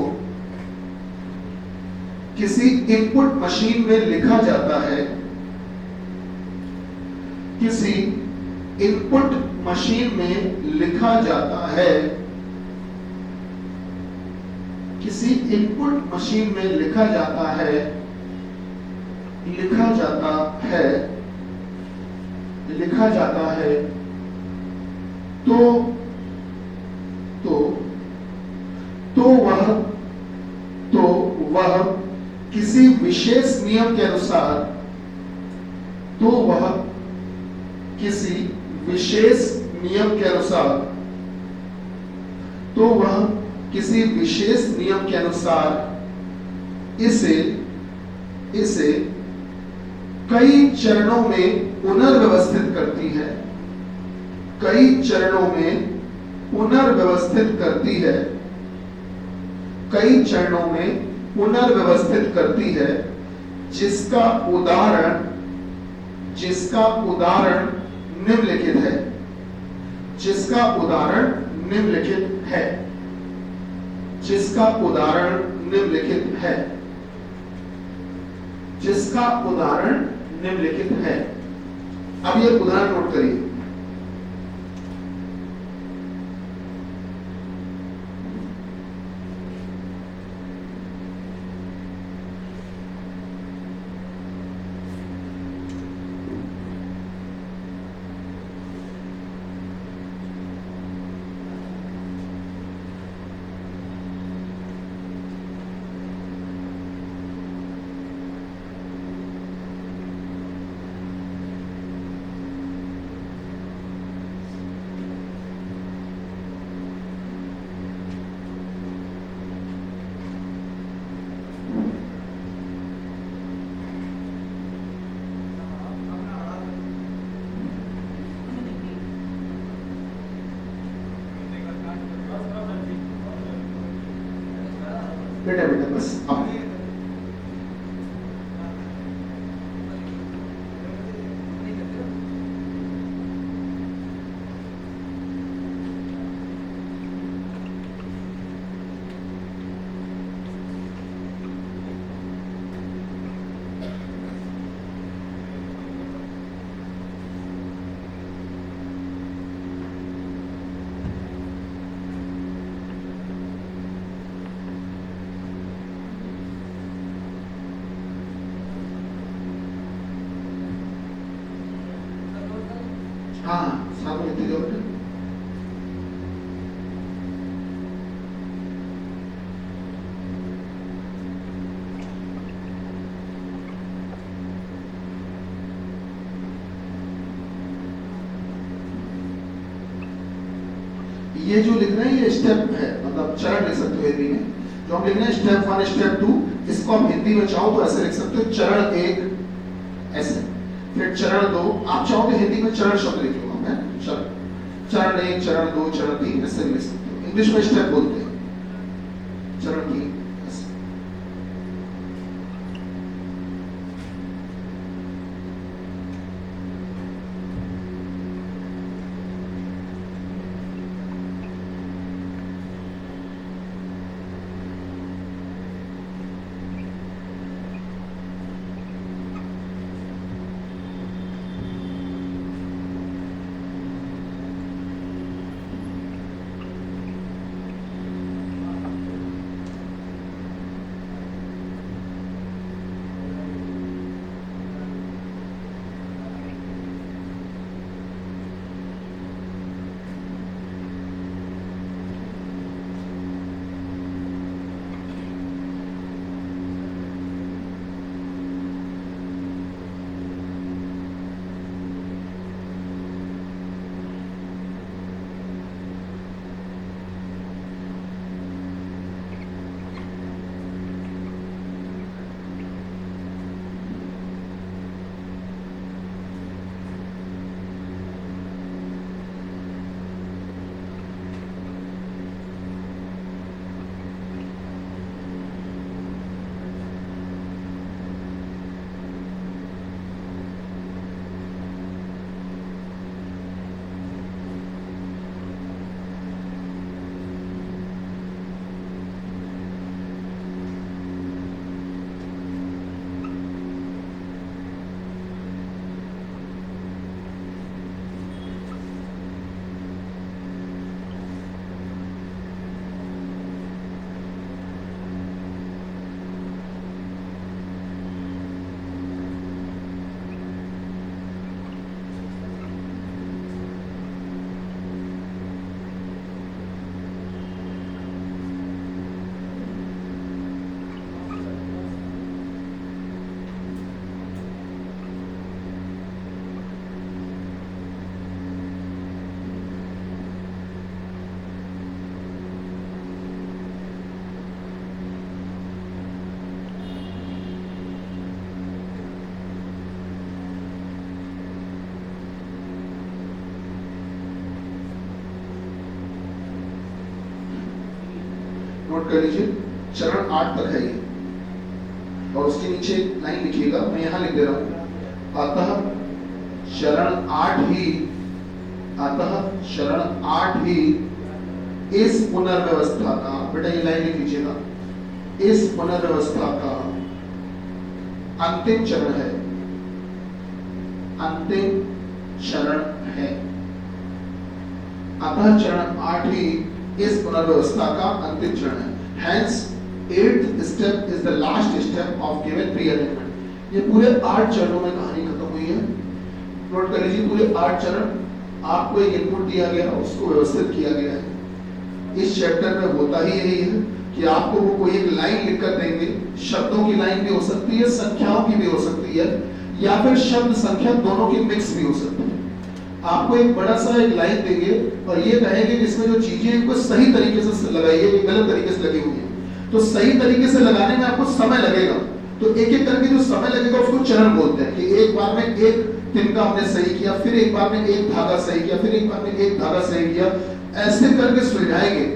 किसी इनपुट मशीन में लिखा जाता है, किसी इनपुट मशीन में लिखा जाता है, किसी इनपुट मशीन में लिखा जाता है, लिखा जाता है, लिखा जाता है, तो वह किसी विशेष नियम के अनुसार, तो वह किसी विशेष नियम के अनुसार, तो वह किसी विशेष नियम के अनुसार इसे कई चरणों में पुनर्व्यवस्थित करती है, कई चरणों में पुनर्व्यवस्थित करती है, कई चरणों में पुनर्व्यवस्थित करती है, जिसका उदाहरण निम्नलिखित है, जिसका उदाहरण निम्नलिखित है, जिसका उदाहरण निम्नलिखित है, जिसका उदाहरण निम्नलिखित है। अब ये उदाहरण नोट करिए। बेटा बेटा बस अब हाँ साथ में लिखते जाओ बेटा। ये जो लिख रहे हैं ये स्टेप है, मतलब चरण लिख सकते हो हिंदी में। जो हम लिख रहे हैं स्टेप 1 स्टेप 2, इसको आप हिंदी में चाहो तो ऐसे लिख सकते हो, चरण 1 ऐसे, फिर चरण 2, आप चाहो तो हिंदी में चरण शब्द लिख लो, चरण 1 चरण 2 चरण 3 ऐसे लिख सकते हो। इंग्लिश में स्टेप बोलते हैं, चरण 3 ऐसे। नोट कर लीजिए, चरण 8 तक है ये, और उसके नीचे लाइन लिखिएगा, मैं यहां लिख दे रहा हूं, अतः चरण 8 ही इस पुनर्व्यवस्था का, बेटा ये लाइन लिख लीजिएगा, इस पुनर्व्यवस्था का अंतिम चरण है, अंतिम चरण है। अतः चरण 8 ही इस पुनर्व्यवस्था का अंतिम चरण है। Hence, 8th step is the last step of given pre-arrangement। ये पूरे 8 चरणों में कहानी खत्म हुई है। नोट कर लीजिए, पूरे 8 चरण, आपको एक इनपुट दिया गया, उसको व्यवस्थित किया गया है। इस चैप्टर में होता ही यही है कि आपको वो कोई एक लाइन लिखकर देंगे, शब्दों की लाइन भी हो सकती है, संख्याओं की भी हो सकती है, या फिर शब्द संख्या दोनों की मिक्स भी हो सकती है। आपको एक बड़ा सा एक लाइन देंगे और ये कहेंगे कि इसमें जो चीजें इनको सही तरीके से लगाइए, ये गलत तरीके से लगी हुई है, तो सही तरीके से लगाने में आपको समय लगेगा। तो एक एक करके जो समय लगेगा उसको चरण बोलते हैं, कि एक बार में एक तिनका हमने सही किया, फिर एक बार में एक धागा सही किया, फिर एक बार में एक धागा सही किया, ऐसे करके सुलझाएंगे।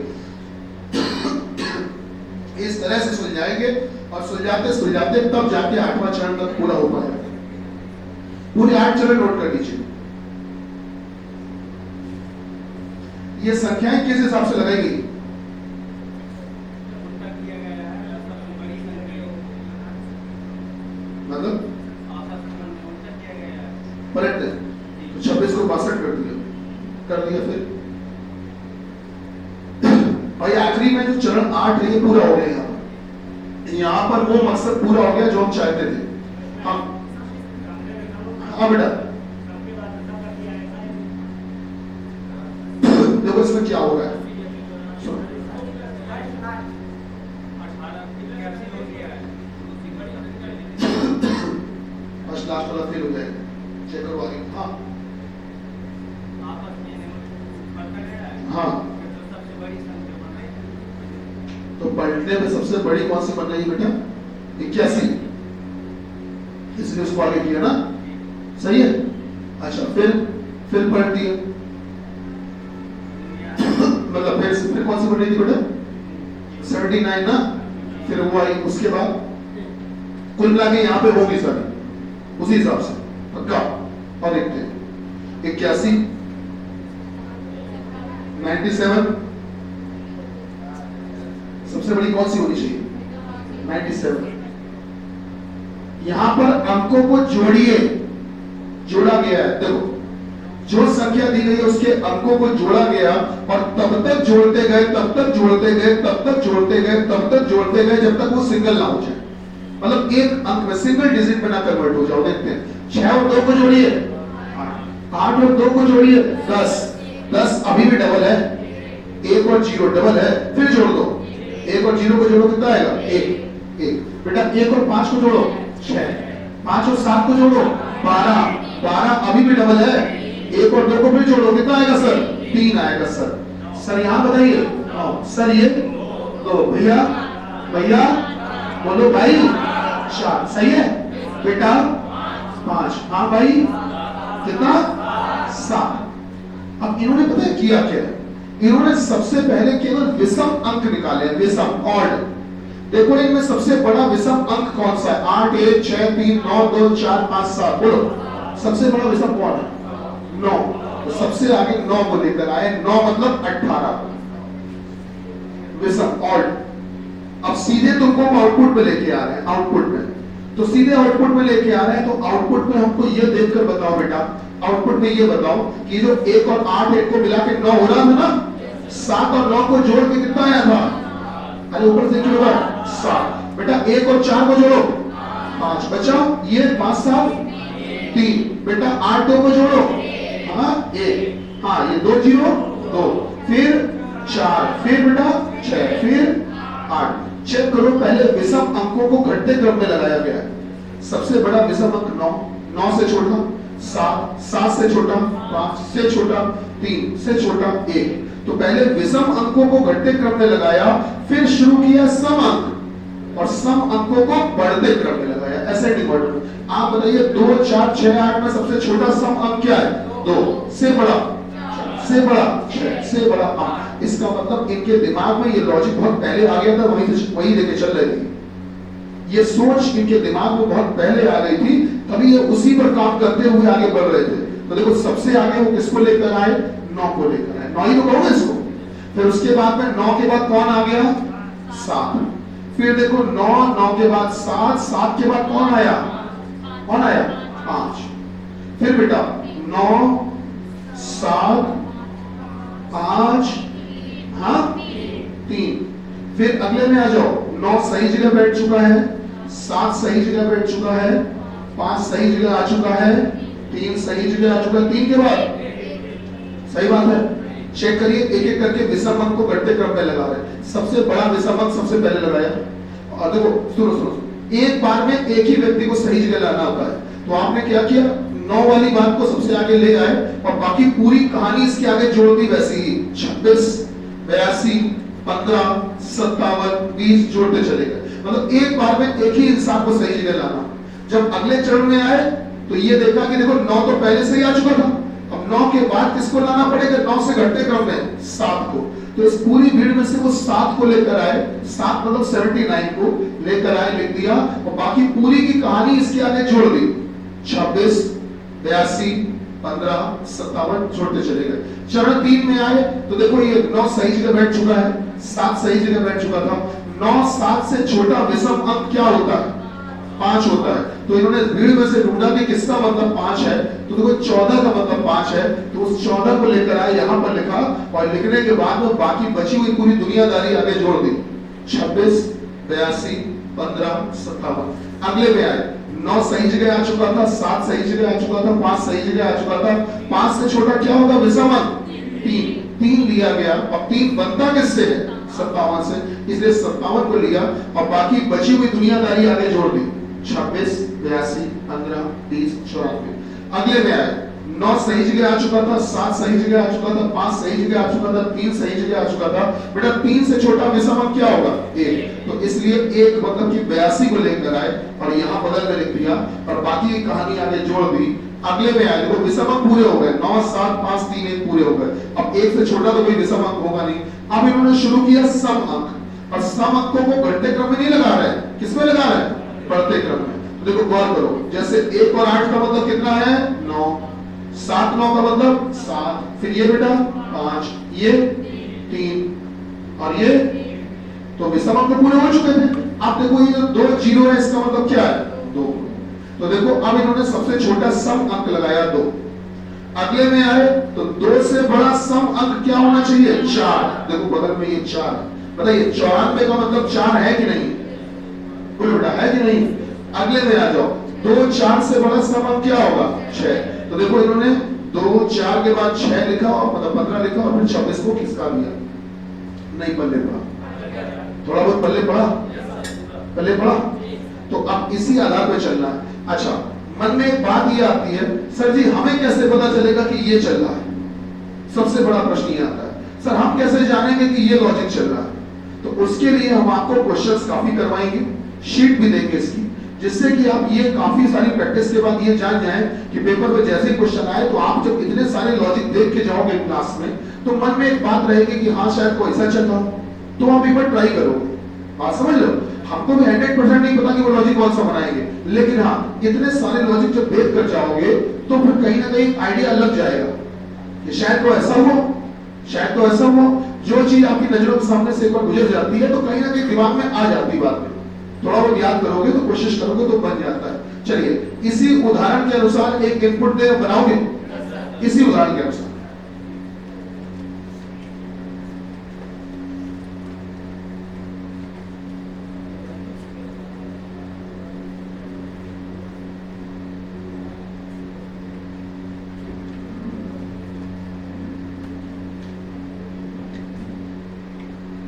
इस तरह से सुलझाएंगे और सुलझाते सुलझाते तब जाके 8वां चरण तक पूरा हो पाएगा। पूरे 8 चरण नोट कर लीजिए। ये संख्याएं किस हिसाब से लगाई गई? मतलब पलट दे तो 26 को 62 कर दिया फिर भाई आखिरी में जो चरण 8 है ये पूरा हो गया। यहाँ पर वो मकसद पूरा हो गया जो हम चाहते थे। हम हाँ बेटा देखो इसमें क्या हो रहा है, लास्ट वाला फेल हो जाएगा, चेक करो आगे। हाँ हाँ, तो पलटने में सबसे बड़ी कौन सी बन रही है बेटा? 81, इसलिए उसको आगे किया ना, सही है। अच्छा फिर पलट दिया, मतलब फिर कौन सी बन रही थी बेटा? 79 ना, फिर वो आई, उसके बाद कुल मिला के यहाँ पे होगी सारी उसी हिसाब से पक्का। और देखते हैं 81, 97, सबसे बड़ी कौन सी होनी चाहिए? 97। यहां पर अंकों को जोड़िए, जोड़ा गया है, देखो जो संख्या दी गई है उसके अंकों को जोड़ा गया और तब तक जोड़ते गए, तब तक जोड़ते गए, तब तक जोड़ते गए, तब तक जोड़ते गए जब तक वो सिंगल ना हो जाए, मतलब एक अंक में सिंगल डिजिट में ना कन्वर्ट हो जाओ। देखते हैं 6 और 2 को जोड़िए, 8 और 2 को जोड़िए 10, 10 अभी भी डबल है, 1 और 0 डबल है, फिर जोड़ दो, 1 और 0 को जोड़ो कितना आएगा? 1 बेटा। 1 और 5 को जोड़ो 6, 5 और 7 को जोड़ो 12, 12 अभी भी डबल है, 1 और 2 को फिर जोड़ो कितना आएगा सर? 3 आएगा सर। सर यहाँ बताइए सर, ये तो भैया भैया बोलो भाई 4 सही है बेटा, 5 हाँ भाई कितना? 7। अब इन्होंने पता है किया क्या? इन्होंने सबसे पहले केवल विषम अंक निकाले, विषम ऑड। देखो इनमें सबसे बड़ा विषम अंक कौन सा है? 8, 1, 6, 3, 9, 2, 4, 5, 7 बोलो, सबसे बड़ा विषम कौन है? 9। तो सबसे आगे 9 को लेकर आए, 9 मतलब 18 विषम ऑड। अब सीधे तुमको आउटपुट में लेके आ रहे हैं, आउटपुट में तो सीधे आउटपुट में लेके आ रहे हैं, तो आउटपुट में हमको ये देखकर बताओ बेटा, आउटपुट में ये बताओ कि जो 1 और 8 1 को मिला के 9 हो रहा था ना, 7 और 9 को जोड़ के कितना आया था? अरे ऊपर से जोड़ो 7 बेटा, 1 और 4 को जोड़ो 5 बचाओ, ये 5 7 3 बेटा, 8 2 को जोड़ो हाँ 1, हाँ ये 2 0 2, फिर 4, फिर बेटा 6, फिर 8। चेक करो, पहले विषम अंकों को घटते क्रम में लगाया गया है। सबसे बड़ा विषम अंक 9, 9 से छोटा 7, 7 से छोटा 5, से छोटा 3, से छोटा 1। तो पहले विषम अंकों को घटते क्रम में लगाया, फिर शुरू किया सम अंक और सम अंकों को बढ़ते क्रम में लगाया, एसेंडिंग ऑर्डर। आप बताइए 2 4 6 8 में सबसे छोटा सम अंक क्या है? 2 से बड़ा से बड़ा 6 से बड़ा 8। इसका मतलब इनके दिमाग में ये लॉजिक बहुत पहले आ गया था, वही लेके चल रहे थे। ये सोच इनके दिमाग में बहुत पहले आ गई थी, तभी ये उसी पर काम करते हुए आगे बढ़ रहे थे। तो देखो सबसे आगे वो किसको लेकर आए, 9 को लेकर आए। 9 ही तो कहोगे इसको। फिर उसके बाद में 9 के बाद कौन आ गया, 7। फिर देखो 9, 9 के बाद 7, 7 के बाद कौन आया, 5। फिर बेटा 9, 7, 5, हाँ 3। फिर अगले में आ जाओ, 9 सही जगह बैठ चुका है, 7 सही जगह बैठ चुका है, 5 सही जगह आ चुका है, 3 सही जगह आ चुका है। 3 के बाद सही बात है। चेक करिए, एक एक करके विषम अंक को घटते क्रम में लगा रहे हैं। सबसे बड़ा विषम अंक सबसे पहले लगाया, और देखो सुनो, एक बार में एक ही व्यक्ति को सही जगह लाना होता है। तो आपने क्या किया, 9 वाली बात को सबसे आगे ले आए और बाकी पूरी कहानी इसके आगे जोड़ दी वैसी ही। 26, 82, 15, 57, 20 जोड़ते चले गए। मतलब एक बार में एक ही इंसान को सही जगह लाना। जब अगले चरण में आए तो ये देखा कि देखो 9 तो पहले से ही आ चुका था, अब 9 के बाद किसको लाना पड़ेगा, 9 से घटते क्रम में 7 को। तो इस पूरी भीड़ में से वो 7 को लेकर आए, 7 मतलब 79 को लेकर आए, लिख दिया, और बाकी पूरी की कहानी इसके आगे जोड़ दी। 26, 82, 15, 57 जोड़ते चले गए। चरण 3 में आए तो देखो ये 9 सही जगह बैठ चुका है, 7 सही जगह बैठ चुका था। 9, 7 से छोटा विषम अंक क्या होता है, 5 होता है। तो इन्होंने भीड़ में से ढूंढा कि किसका मतलब 5 है, तो देखो 14 का मतलब 5 है। तो उस 14 को लेकर आए, यहां पर लिखा, और लिखने के बाद में बाकी बची हुई पूरी दुनियादारी आगे जोड़ दी। 26, 82, 15, 57। अगले में आए, 9 सही जगह आ चुका था, 7 सही जगह आ चुका था, 5 सही जगह आ चुका था। 5 से छोटा क्या होगा विषम अंक, 3 लिया गया, और 3 बनता किससे है, 57 से, इसलिए 57 को लिया और बाकी बची हुई दुनियादारी आगे जोड़ दी। 26, 82, 15, 20, 84। अगले में आए, 9 सही जगह आ चुका था, 7 सही जगह आ चुका था, 5 सही जगह आ चुका था, 3 सही जगह आ चुका था। बेटा 3 से छोटा विषम अंक क्या होगा, 1। तो इसलिए 1 मतलब कि 82 को लेकर आए और यहाँ बदल में लिख दिया और बाकी की कहानी आगे जोड़ दी। अगले में आए, देखो विषम अंक पूरे हो गए, 9, 7, 5, 3, 1 पूरे हो गए। अब 1 से छोटा तो कोई विषम अंक होगा नहीं। अब इन्होंने शुरू किया सम अंक, और सम अंकों को घटते क्रम में नहीं लगा रहे, किसमें लगा रहे, बढ़ते क्रम में। तो देखो गौर करो, जैसे 1 और 8 का मतलब कितना है, 9, 7, 9 का मतलब 7, फिर ये बेटा 5, ये 3 और ये, तो विषम अंक पूरे हो चुके थे। अब देखो ये जो 2 जीरो है, इसका मतलब क्या है, 2। तो देखो अब इन्होंने सबसे छोटा सम अंक लगाया 2। अगले में आए तो 2 से बड़ा सम अंक क्या होना चाहिए, 4। देखो बगल में ये 4 है, बताइए 94 का मतलब 4 है कि नहीं, कोई बेटा है कि नहीं। अगले में आ जाओ, 2, 4 से बड़ा सम अंक क्या होगा, 6। तो देखो इन्होंने 2, 4 के बाद 6 लिखा और मतलब 15 लिखा और फिर 26 को खिसका दिया, नहीं पल्ले पड़ा, थोड़ा बहुत पल्ले पड़ा। तो अब इसी आधार पे चलना है। अच्छा, मन में एक बात ये आती है, सर जी हमें कैसे पता चलेगा कि ये चल रहा है, सबसे बड़ा प्रश्न ये आता है, सर हम कैसे जानेंगे कि ये लॉजिक चल रहा है। तो उसके लिए हम आपको क्वेश्चंस काफी करवाएंगे, शीट भी देंगे इसकी, जिससे कि आप ये काफी सारी प्रैक्टिस के बाद ये जान जाएं कि पेपर में जैसे क्वेश्चन आए तो आप जब इतने सारे लॉजिक देख के जाओगे क्लास में, तो मन में एक बात रहेगी कि हाँ शायद कोई ऐसा चल रहा हो, तो आप एक बार ट्राई करोगे। बात समझ लो, हमको भी 100% नहीं पता कि वो लॉजिक कौन सा बनाएंगे, लेकिन हाँ इतने सारे लॉजिक जब देख कर जाओगे तो फिर कहीं ना कहीं आइडिया लग जाएगा कि शायद तो ऐसा हुआ, शायद तो ऐसा हुआ। जो चीज आपकी नजरों के सामने से एक बार गुजर जाती है तो कहीं ना कहीं दिमाग में आ जाती बात में, थोड़ा बहुत याद करोगे तो कोशिश करोगे तो बन जाता है। चलिए इसी उदाहरण के अनुसार एक इनपुट दे, बनाओगे इसी उदाहरण के अनुसार।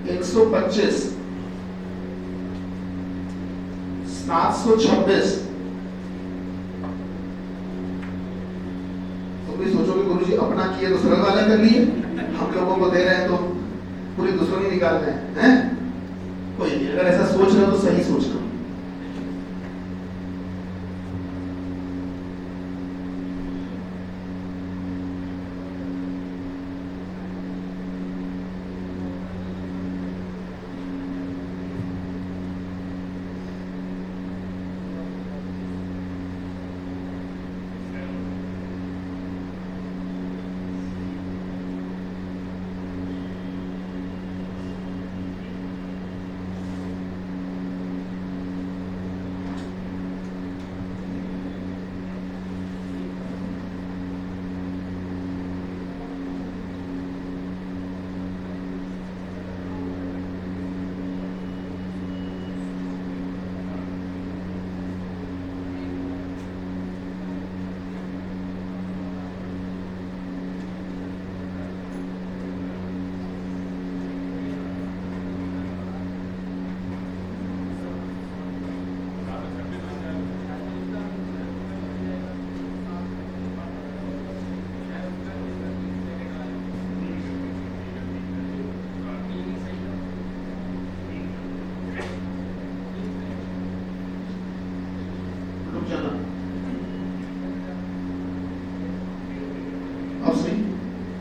एक 125, 726। तुम भी सोचोगे गुरुजी अपना किए दूसरा वाला कर लिए, हम लोगों को दे रहे हैं तो पूरी दुश्मनी निकाल रहे हैं, कोई नहीं, अगर ऐसा सोच रहे हो तो सही सोच रहे हो।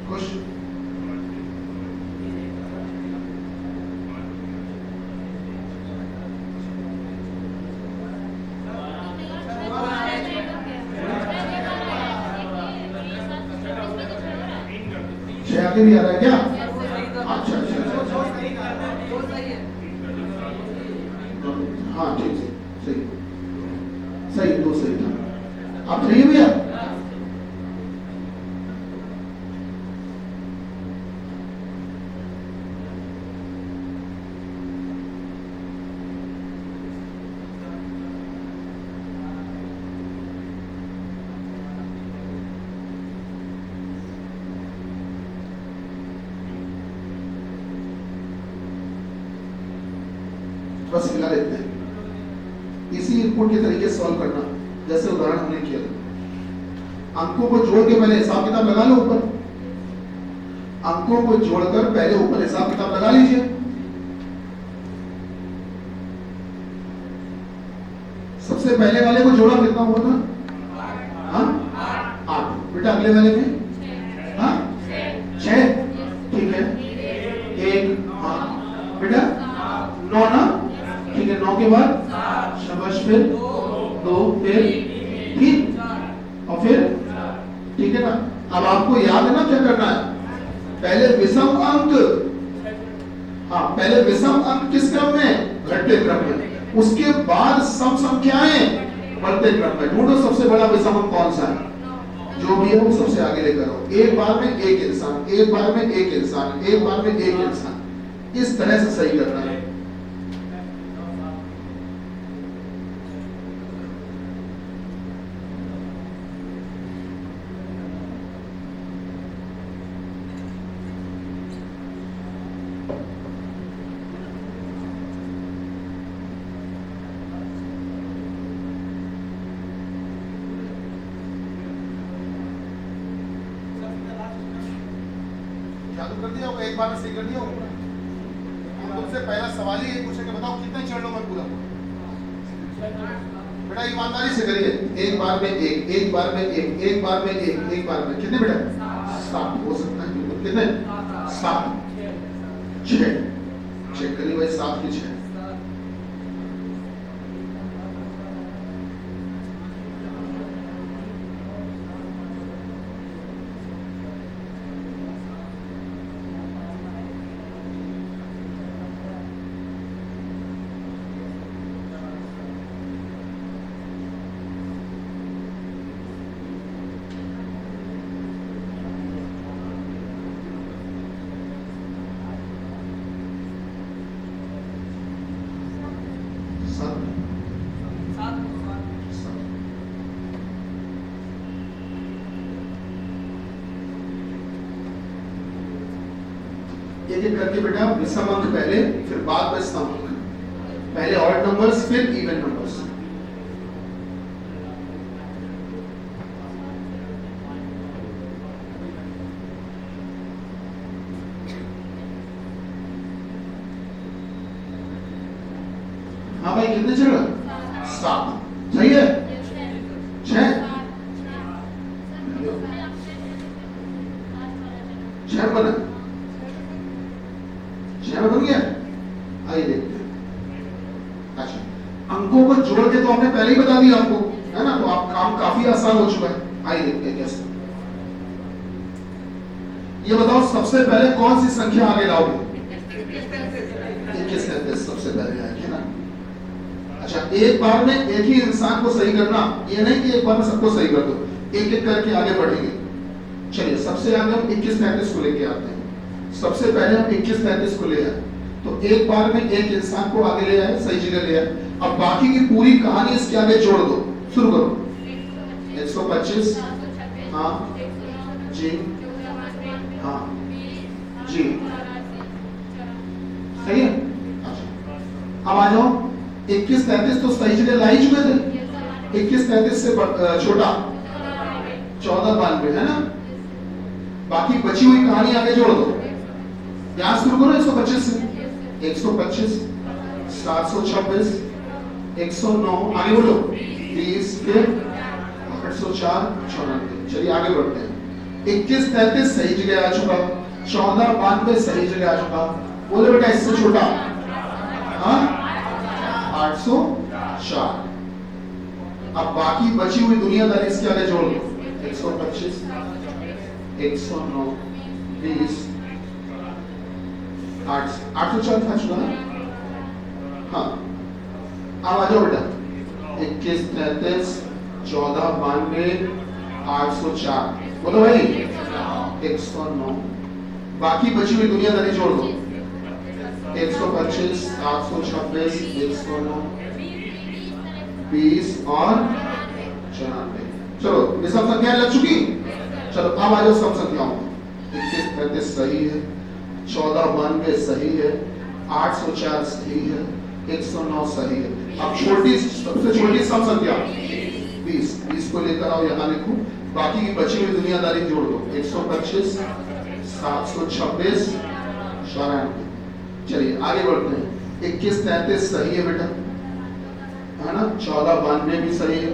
खुश? आगे भी आ रहा है क्या? अच्छा अच्छा अच्छा, हाँ ठीक है, सही सही, दो सही था। आप सही है भैया? बस मिला लेते हैं। इसी इनपुट के तरीके सॉल्व करना, जैसे उदाहरण हमने किया था। अंकों को जोड़ के पहले हिसाब किताब लगा लो ऊपर, अंकों को जोड़कर पहले ऊपर हिसाब किताब लगा लीजिए। सबसे पहले वाले को जोड़ा कितना हुआ था? हाँ 8। बेटा अगले वाले में? हाँ 6, ठीक है। 1, हाँ बेटा 9 ना, ठीक है। 9 के बाद शाबाश, फिर 2, फिर 3 और फिर, ठीक है ना। अब आपको याद है ना क्या करना है? पहले विषम अंक, हाँ पहले विषम अंक किस क्रम में? घटते क्रम में। उसके बाद सम संख्याएं बढ़ते क्रम में। ढूंढो सबसे बड़ा विषम अंक कौन सा है, जो भी है वो सबसे आगे लेकर आओ। एक बार में एक इंसान, एक बार में एक इंसान, एक बार में एक इंसान, इस तरह से सही करना है। कर दिया होगा, एक बार में सही कर दिया होगा। हम तुमसे पहला सवाल ही पूछेंगे, बताओ कितने चरणों में पूरा? बेटा ईमानदारी से करिए। एक बार में एक, एक बार में एक, एक बार में एक, एक बार में कितने बेटा? 7 हो सकता है। कितने? 7, 6, चेक करिए भाई, 7 की 6। एक एक करके बेटा विषम अंक पहले, फिर बाद में सम अंक। पहले ऑड नंबर्स, फिर इवन नंबर्स। हाँ भाई कितने चढ़? 7, सही है। 6 बना, 6 बन गया। आइए देखते हैं। अच्छा, अंकों को जोड़ के तो हमने पहले ही बता दिया आपको, है ना, तो आप काम काफी आसान हो चुका है। आइए देखते हैं कैसे। ये बताओ सबसे पहले कौन सी संख्या आगे लाओगे? 21, 33 सबसे पहले आएगी ना। अच्छा, एक बार में एक ही इंसान को सही करना, ये नहीं कि एक बार में सबको सही कर दो, एक एक करके आगे बढ़ेंगे। चलिए सबसे आगे हम 21, 33 को लेके आते हैं। सबसे पहले हम 21, 33 को ले आए, तो एक बार में एक इंसान को आगे ले आए, सही जगह ले आए। अब बाकी की पूरी कहानी इसके आगे जोड़ दो, शुरू करो। 125, हाँ जी, हाँ जी, सही है। अच्छा, अब आ जाओ 21, 33 तो सही जगह ला ही चुके थे। 21, 33 से छोटा 14, 92 है ना। बाकी बची हुई कहानी आगे जोड़ दो। यहां शुरू करो 125 से। 125, 726, 109, आगे बोलो 20, फिर 804, 94। चलिए आगे बढ़ते हैं। 2133 सही जगह आ चुका, 1492 सही जगह आ चुका। बोले बेटा इससे छोटा, हाँ 804। अब बाकी बची हुई दुनियादारी इसके आगे जोड़ दो, 125, 109, 20, 804 था चुका ना। हाँ अब आ जाओ बेटा, 2133, 1492, 804। बोलो भाई 109। बाकी बची हुई दुनियादारी जोड़ दो, 125, 726, 109, 20 और 94। चलो ये सब संख्याएं लग चुकी। चलो अब आ जाओ सब संख्याओं में। 2133 सही है, 1492 सही है, 804 सही है, 109 सही है। अब छोटी, सबसे छोटी सब संख्या 20 को लेकर आओ, यहाँ लिखो। बाकी की बची हुई दुनियादारी जोड़ दो, 125, 726, 94। चलिए आगे बढ़ते हैं। 2133 सही है बेटा, है ना। 1492 भी सही है,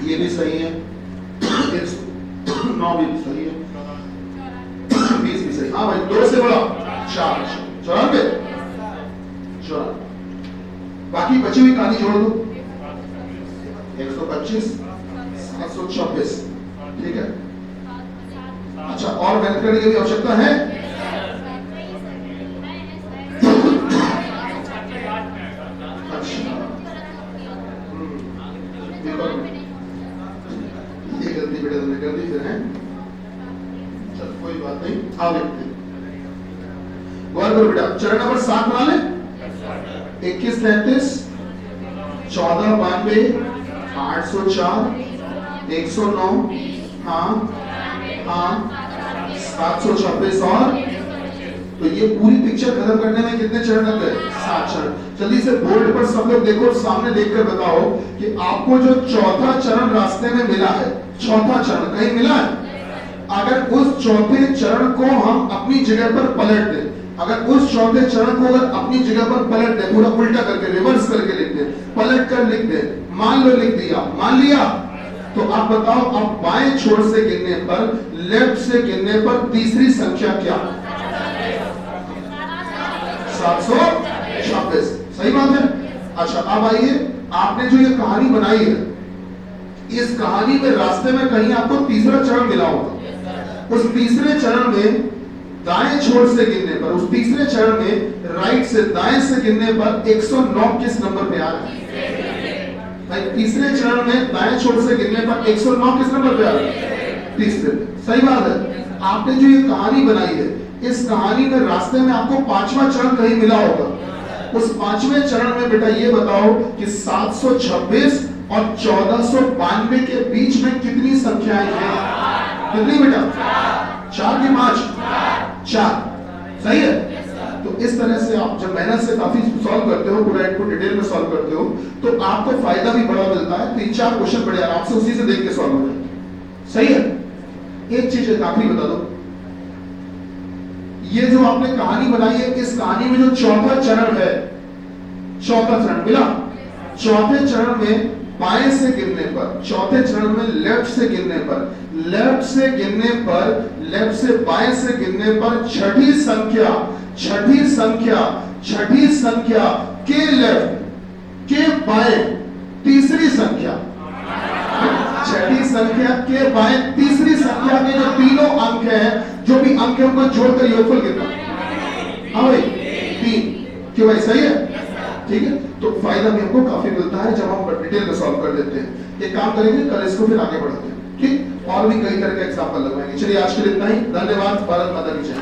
ये भी सही है, 109 भी सही है, 20 भी सही। हाँ भाई 2 से बड़ा 4, 94। बाकी बची हुई कहानी जोड़ दो, 125, 726। ठीक है। अच्छा और मेहनत करने की भी आवश्यकता है। ये गलती बेटा तुमने कर दी फिर है। चल कोई बात नहीं, आओ देखते हैं। गौर करो बेटा, चरण नंबर 7 बना ले। 2133, 1492, 804, 109, हाँ हाँ 726 और। तो ये पूरी पिक्चर खत्म करने में कितने चरण लग गए? 7 चरण। जल्दी से बोर्ड पर सब लोग देखो, सामने देखकर बताओ कि आपको जो चौथा चरण रास्ते में मिला है, चौथा चरण कहीं मिला है? अगर उस चौथे चरण को हम अपनी जगह पर पलट दें, अगर उस चौथे चरण को अगर अपनी जगह पर पलट दें, पूरा उल्टा करके रिवर्स करके लिख दें, पलट कर लिख दें, मान लो लिख दिया, मान लिया, तो आप बताओ अब बाएं छोर से गिनने पर, लेफ्ट से गिनने पर तीसरी संख्या क्या? 726। सही बात है। अच्छा अब आइए, आपने जो ये कहानी बनाई है, इस कहानी में रास्ते में कहीं आपको तीसरा चरण मिला होगा। उस तीसरे चरण में दाएं छोर से गिनने पर, उस तीसरे चरण में राइट से दाएं से गिनने पर 109 किस नंबर पे आ रहा है? तीसरे चरण में दाएं छोर से गिनने पर 109 किस नंबर पे आ रहा है? तीसरे पे। सही बात है। आपने जो ये कहानी बनाई है, इस कहानी में रास्ते में आपको 5वां चरण कहीं मिला होगा। उस 5वें चरण में बेटा ये बताओ कि 726 और 1492 के बीच में कितनी संख्याएं हैं? कितनी बेटा? 4 की 5? 4। सही है। तो इस तरह से आप जब मेहनत से काफी सॉल्व करते हो, पूरा इनको डिटेल में सॉल्व करते हो, तो आपको फायदा भी बड़ा मिलता है। 3-4 क्वेश्चन बड़े आराम से उसी से देख के सॉल्व हो जाए। सही है। एक चीज आखिरी बता दो, ये जो आपने कहानी बनाई है, इस कहानी में जो चौथा चरण है, चौथा चरण मिला, चौथे चरण में बाएं से गिनने पर, चौथे चरण में लेफ्ट से गिनने पर, लेफ्ट से गिनने पर, लेफ्ट से बाएं से गिनने पर छठी संख्या, छठी संख्या, छठी संख्या के लेफ्ट के बाएं तीसरी संख्या, छठी संख्या के बाएं तीसरी संख्या के जो तीनों अंक हैं, जो भी अंक है उनको जोड़कर योगफल कितना? हाँ भाई 3। क्यों भाई? सही है। ठीक है। तो फायदा भी हमको काफी मिलता है जब हम डिटेल में सॉल्व कर देते हैं। एक काम करेंगे, कल इसको फिर आगे बढ़ाते हैं। ठीक, और भी कई तरह के एग्जाम्पल लगवाएंगे। चलिए आज के लिए इतना ही। धन्यवाद। भारत माता की जय।